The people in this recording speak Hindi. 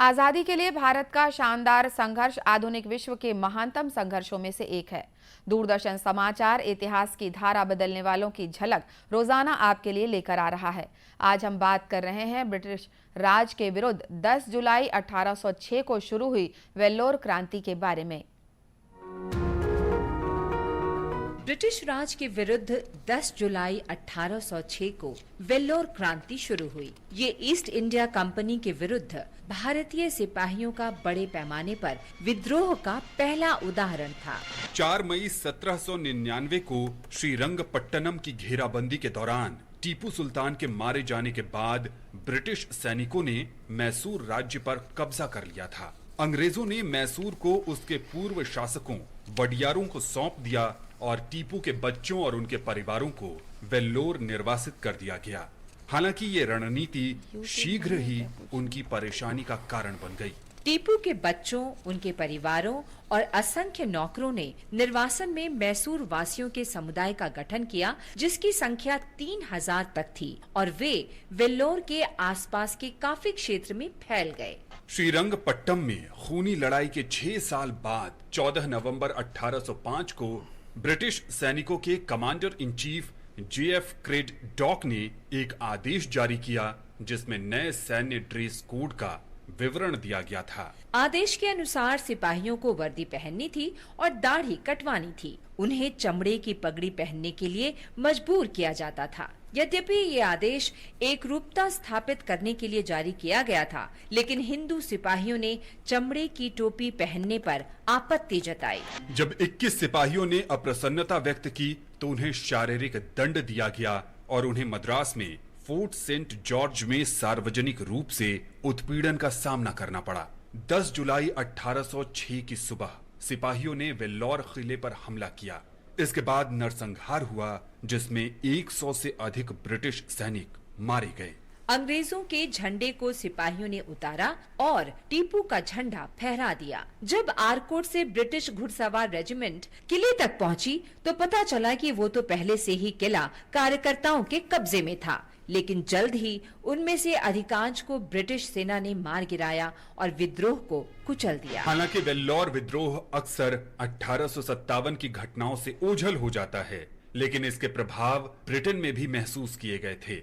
आजादी के लिए भारत का शानदार संघर्ष आधुनिक विश्व के महानतम संघर्षों में से एक है। दूरदर्शन समाचार इतिहास की धारा बदलने वालों की झलक रोजाना आपके लिए लेकर आ रहा है। आज हम बात कर रहे हैं ब्रिटिश राज के विरुद्ध 10 जुलाई 1806 को शुरू हुई वेल्लोर क्रांति के बारे में। ब्रिटिश राज के विरुद्ध 10 जुलाई 1806 को वेल्लोर क्रांति शुरू हुई। ये ईस्ट इंडिया कंपनी के विरुद्ध भारतीय सिपाहियों का बड़े पैमाने पर विद्रोह का पहला उदाहरण था। 4 मई 1799 को श्रीरंगपट्टनम की घेराबंदी के दौरान टीपू सुल्तान के मारे जाने के बाद ब्रिटिश सैनिकों ने मैसूर राज्य पर कब्जा कर लिया था। अंग्रेजों ने मैसूर को उसके पूर्व शासकों वडियारों को सौंप दिया और टीपू के बच्चों और उनके परिवारों को वेल्लोर निर्वासित कर दिया गया। हालांकि ये रणनीति शीघ्र ही उनकी परेशानी का कारण बन गई। टीपू के बच्चों, उनके परिवारों और असंख्य नौकरों ने निर्वासन में मैसूर वासियों के समुदाय का गठन किया, जिसकी संख्या 3000 तक थी और वे वेल्लोर के आसपास के काफी क्षेत्र में फैल गए। श्रीरंगपट्टम में खूनी लड़ाई के 6 साल बाद 14 नवंबर 1805 को ब्रिटिश सैनिकों के कमांडर इन चीफ JF क्रेडॉक ने एक आदेश जारी किया, जिसमें नए सैन्य ड्रेस कोड का विवरण दिया गया था। आदेश के अनुसार सिपाहियों को वर्दी पहननी थी और दाढ़ी कटवानी थी। उन्हें चमड़े की पगड़ी पहनने के लिए मजबूर किया जाता था। यद्यपि ये आदेश एक रूपता स्थापित करने के लिए जारी किया गया था, लेकिन हिंदू सिपाहियों ने चमड़े की टोपी पहनने पर आपत्ति जताई। जब 21 सिपाहियों ने अप्रसन्नता व्यक्त की तो उन्हें शारीरिक दंड दिया गया और उन्हें मद्रास में फोर्ट सेंट जॉर्ज में सार्वजनिक रूप से उत्पीड़न का सामना करना पड़ा। 10 जुलाई 1806 की सुबह सिपाहियों ने वेल्लोर किले पर हमला किया। इसके बाद नरसंहार हुआ, जिसमें 100 से अधिक ब्रिटिश सैनिक मारे गए। अंग्रेजों के झंडे को सिपाहियों ने उतारा और टीपू का झंडा फहरा दिया। जब आरकोट से ब्रिटिश घुड़सवार रेजिमेंट किले तक पहुंची तो पता चला कि वो तो पहले से ही किला कार्यकर्ताओं के कब्जे में था, लेकिन जल्द ही उनमें से अधिकांश को ब्रिटिश सेना ने मार गिराया और विद्रोह को कुचल दिया। हालांकि वेल्लोर विद्रोह अक्सर 1857 की घटनाओं से ओझल हो जाता है, लेकिन इसके प्रभाव ब्रिटेन में भी महसूस किए गए थे।